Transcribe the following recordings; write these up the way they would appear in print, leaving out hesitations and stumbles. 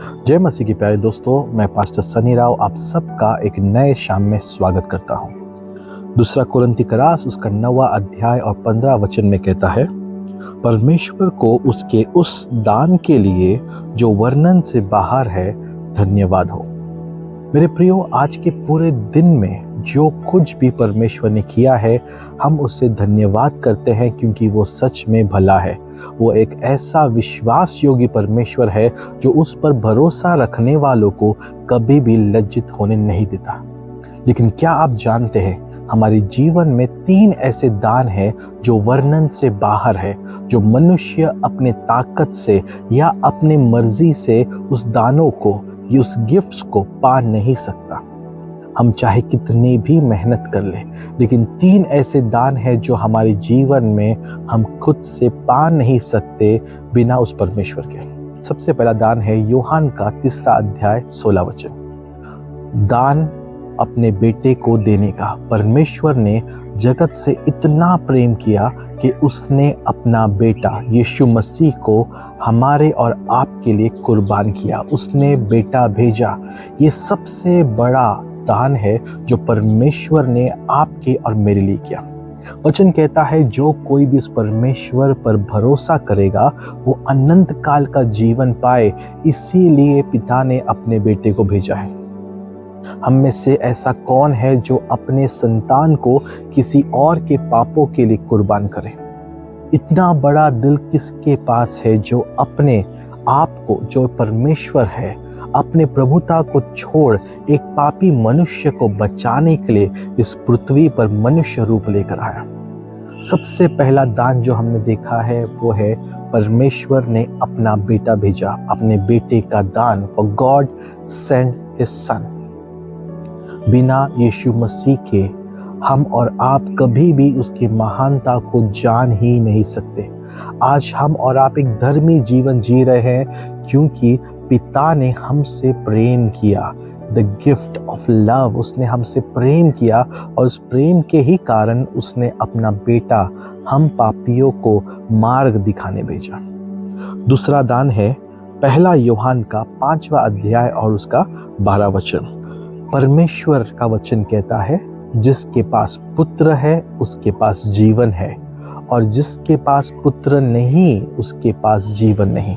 जय मसीह की प्यारे दोस्तों, मैं पास्टर सनी राव आप सबका एक नए शाम में स्वागत करता हूँ। दूसरा कुरिन्थी करास उसका 9वां अध्याय और 15 वचन में कहता है, परमेश्वर को उसके उस दान के लिए जो वर्णन से बाहर है धन्यवाद हो। मेरे प्रियो, आज के पूरे दिन में जो कुछ भी परमेश्वर ने किया है, हम उससे धन्यवाद करते हैं क्योंकि वो सच में भला है। वो एक ऐसा विश्वास योग्य परमेश्वर है जो उस पर भरोसा रखने वालों को कभी भी लज्जित होने नहीं देता। लेकिन क्या आप जानते हैं, हमारे जीवन में 3 ऐसे दान हैं जो वर्णन से बाहर है, जो मनुष्य अपने ताकत से या अपने मर्जी से उस दानों को, उस गिफ्ट्स को पा नहीं सकता। हम चाहे कितनी भी मेहनत कर ले, लेकिन 3 ऐसे दान हैं जो हमारे जीवन में हम खुद से पा नहीं सकते बिना उस परमेश्वर के। सबसे पहला दान है यूहन्ना का 3 अध्याय 16 वचन। दान अपने बेटे को देने का। परमेश्वर ने जगत से इतना प्रेम किया कि उसने अपना बेटा यीशु मसीह को हमारे और आपके लिए कुर्बान किया। उसने बेटा भेजा। ये सबसे बड़ा दान है जो परमेश्वर ने आपके और मेरे लिए किया। वचन कहता है, जो कोई भी उस परमेश्वर पर भरोसा करेगा वो अनंत काल का जीवन पाए, इसीलिए पिता ने अपने बेटे को भेजा है। हम में से ऐसा कौन है जो अपने संतान को किसी और के पापों के लिए कुर्बान करे? इतना बड़ा दिल किसके पास है जो अपने आप को, जो परमेश्वर है, अपने प्रभुता को छोड़ एक पापी मनुष्य को बचाने के लिए इस पृथ्वी पर मनुष्य रूप लेकर आया। सबसे पहला दान जो हमने देखा है वो है परमेश्वर ने अपना बेटा भेजा, अपने बेटे का दान। For God send his son. बिना यीशु मसीह के हम और आप कभी भी उसकी महानता को जान ही नहीं सकते। आज हम और आप एक धर्मी जीवन जी रहे हैं क्योंकि पिता ने हमसे प्रेम किया। द गिफ्ट ऑफ लव, उसने हमसे प्रेम किया और उस प्रेम के ही कारण उसने अपना बेटा हम पापियों को मार्ग दिखाने भेजा। दूसरा दान है पहला यूहन्ना का 5वां अध्याय और उसका 12 वचन। परमेश्वर का वचन कहता है, जिसके पास पुत्र है उसके पास जीवन है, और जिसके पास पुत्र नहीं उसके पास जीवन नहीं।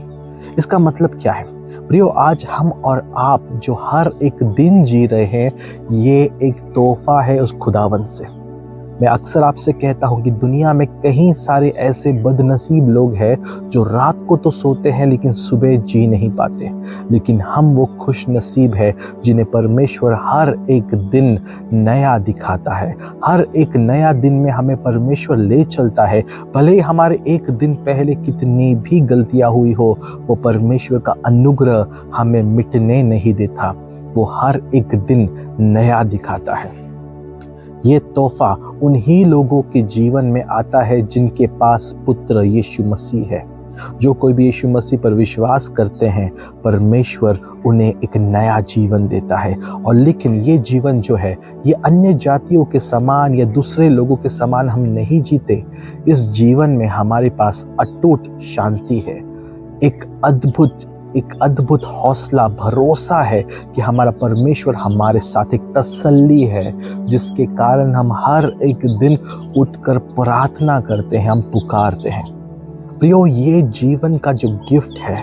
इसका मतलब क्या है? प्रियो, आज हम और आप जो हर एक दिन जी रहे हैं, ये एक तोहफा है उस खुदावन से। मैं अक्सर आपसे कहता हूँ कि दुनिया में कई सारे ऐसे बदनसीब लोग हैं जो रात को तो सोते हैं लेकिन सुबह जी नहीं पाते। लेकिन हम वो खुश नसीब है जिन्हें परमेश्वर हर एक दिन नया दिखाता है। हर एक नया दिन में हमें परमेश्वर ले चलता है। भले ही हमारे एक दिन पहले कितनी भी गलतियां हुई हो, वो परमेश्वर का अनुग्रह हमें मिटने नहीं देता। वो हर एक दिन नया दिखाता है। ये तोहफा उन्हीं लोगों के जीवन में आता है जिनके पास पुत्र यीशु मसीह है। जो कोई भी यीशु मसीह पर विश्वास करते हैं, परमेश्वर उन्हें एक नया जीवन देता है। और लेकिन ये जीवन जो है, ये अन्य जातियों के समान या दूसरे लोगों के समान हम नहीं जीते। इस जीवन में हमारे पास अटूट शांति है, एक अद्भुत हौसला, भरोसा है कि हमारा परमेश्वर हमारे साथ, एक तसल्ली है जिसके कारण हम हर एक दिन उठकर प्रार्थना करते हैं, हम पुकारते हैं। प्रियो, ये जीवन का जो गिफ्ट है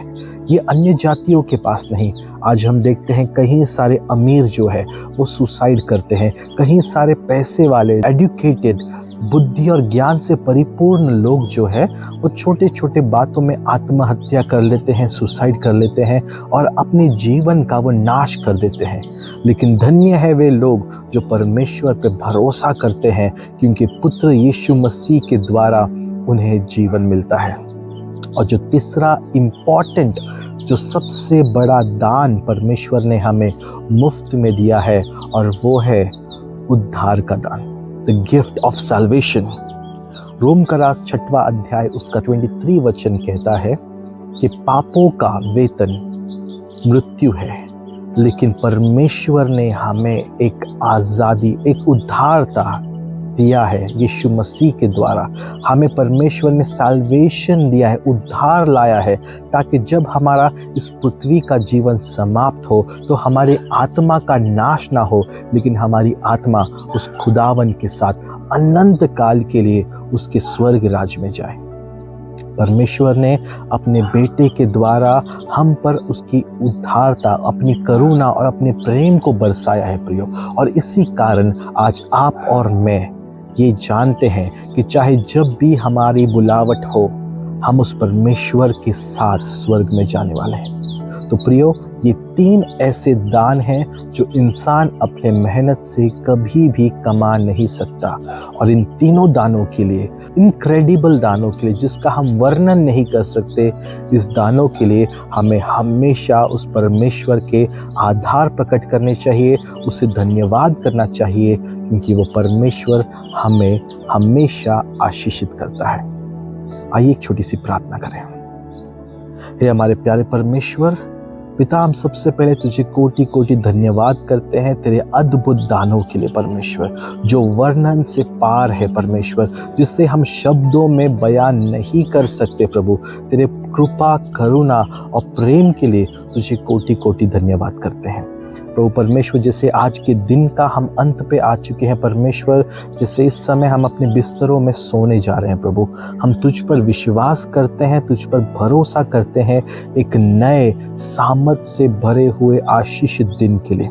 ये अन्य जातियों के पास नहीं। आज हम देखते हैं कहीं सारे अमीर जो है वो सुसाइड करते हैं। कहीं सारे पैसे वाले, एजुकेटेड, बुद्धि और ज्ञान से परिपूर्ण लोग जो है वो छोटे छोटे बातों में आत्महत्या कर लेते हैं, सुसाइड कर लेते हैं और अपने जीवन का वो नाश कर देते हैं। लेकिन धन्य है वे लोग जो परमेश्वर पे भरोसा करते हैं, क्योंकि पुत्र यीशु मसीह के द्वारा उन्हें जीवन मिलता है। और जो तीसरा इम्पॉर्टेंट, जो सबसे बड़ा दान परमेश्वर ने हमें मुफ्त में दिया है, और वो है उद्धार का दान, द गिफ्ट ऑफ सैल्वेशन। रोम का रास 6वां अध्याय उसका 23 वचन कहता है कि पापों का वेतन मृत्यु है, लेकिन परमेश्वर ने हमें एक आज़ादी, एक उद्धारता दिया है यीशु मसीह के द्वारा। हमें परमेश्वर ने साल्वेशन दिया है, उद्धार लाया है, ताकि जब हमारा इस पृथ्वी का जीवन समाप्त हो तो हमारी आत्मा का नाश ना हो, लेकिन हमारी आत्मा उस खुदावन के साथ अनंत काल के लिए उसके स्वर्ग राज में जाए। परमेश्वर ने अपने बेटे के द्वारा हम पर उसकी उद्धारता, अपनी करुणा और अपने प्रेम को बरसाया है प्रियो। और इसी कारण आज आप और मैं ये जानते हैं कि चाहे जब भी हमारी बुलावट हो, हम उस परमेश्वर के साथ स्वर्ग में जाने वाले हैं। तो प्रियो, ये 3 ऐसे दान हैं जो इंसान अपने मेहनत से कभी भी कमा नहीं सकता। और इन तीनों दानों के लिए, इनक्रेडिबल दानों के लिए जिसका हम वर्णन नहीं कर सकते, इस दानों के लिए हमें हमेशा उस परमेश्वर के आधार प्रकट करने चाहिए, उसे धन्यवाद करना चाहिए, क्योंकि वो परमेश्वर हमें हमेशा आशीषित करता है। आइए एक छोटी सी प्रार्थना करें। हे हमारे प्यारे परमेश्वर पिता, हम सबसे पहले तुझे कोटि कोटि धन्यवाद करते हैं तेरे अद्भुत दानों के लिए परमेश्वर, जो वर्णन से पार है परमेश्वर, जिससे हम शब्दों में बयान नहीं कर सकते प्रभु। तेरे कृपा, करुणा और प्रेम के लिए तुझे कोटि कोटि धन्यवाद करते हैं प्रभु परमेश्वर। जैसे आज के दिन का हम अंत पे आ चुके हैं परमेश्वर, जैसे इस समय हम अपने बिस्तरों में सोने जा रहे हैं प्रभु, हम तुझ पर विश्वास करते हैं, तुझ पर भरोसा करते हैं एक नए सामर्थ से भरे हुए आशीषित दिन के लिए।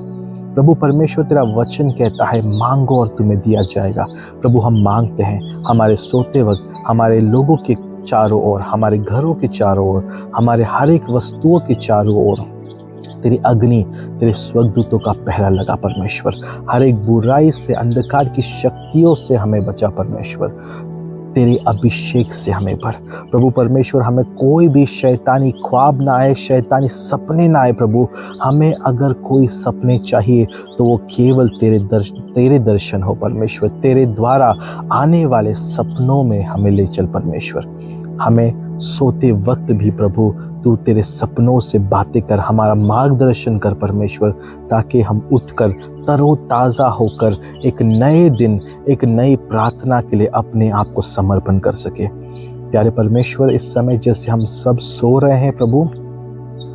प्रभु परमेश्वर, तेरा वचन कहता है मांगो और तुम्हें दिया जाएगा। प्रभु हम मांगते हैं, हमारे सोते वक्त हमारे लोगों के चारों ओर, हमारे घरों के चारों ओर, हमारे हर एक वस्तुओं के चारों ओर तेरी अग्नि, तेरे स्वर्गदूतों का पहरा लगा परमेश्वर। हर एक बुराई से, अंधकार की शक्तियों से हमें बचा परमेश्वर। तेरे अभिषेक से हमें भर प्रभु परमेश्वर। हमें कोई भी शैतानी ख्वाब ना आए, शैतानी सपने ना आए प्रभु। हमें अगर कोई सपने चाहिए तो वो केवल तेरे दर्शन हो परमेश्वर। तेरे द्वारा आने वाले सपनों में हमें ले चल परमेश्वर। हमें सोते वक्त भी प्रभु तू तेरे सपनों से बातें कर, हमारा मार्गदर्शन कर परमेश्वर, ताकि हम उठकर तरोताज़ा होकर एक नए दिन, एक नई प्रार्थना के लिए अपने आप को समर्पण कर सके। प्यारे परमेश्वर, इस समय जैसे हम सब सो रहे हैं प्रभु,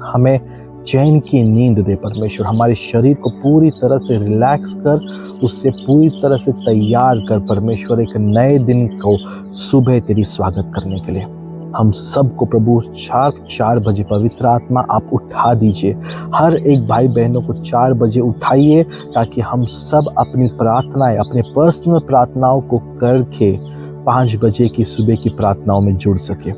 हमें चैन की नींद दे परमेश्वर। हमारे शरीर को पूरी तरह से रिलैक्स कर, उससे पूरी तरह से तैयार कर परमेश्वर, एक नए दिन को सुबह तेरी स्वागत करने के लिए। हम सबको प्रभु 4 बजे पवित्र आत्मा आप उठा दीजिए। हर एक भाई बहनों को 4 बजे उठाइए, ताकि हम सब अपनी प्रार्थनाएं, अपने पर्सनल प्रार्थनाओं को करके 5 बजे की सुबह की प्रार्थनाओं में जुड़ सके।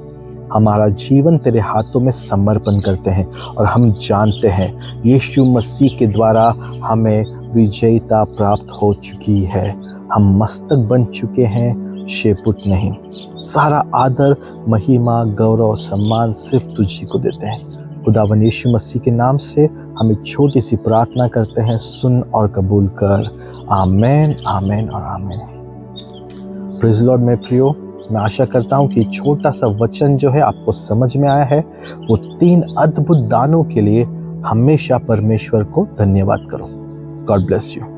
हमारा जीवन तेरे हाथों में समर्पण करते हैं और हम जानते हैं यीशु मसीह के द्वारा हमें विजयता प्राप्त हो चुकी है। हम मस्तक बन चुके हैं, शेपुट नहीं। सारा आदर, महिमा, गौरव, सम्मान सिर्फ तुझी को देते हैं। खुदावन यीशु मसीह के नाम से हम एक छोटी सी प्रार्थना करते हैं, सुन और कबूल कर। आमेन, आमेन और आमेन। Praise Lord. मैं प्रियो, मैं आशा करता हूँ कि छोटा सा वचन जो है आपको समझ में आया है। वो 3 अद्भुत दानों के लिए हमेशा परमेश्वर को धन्यवाद करो। God bless you.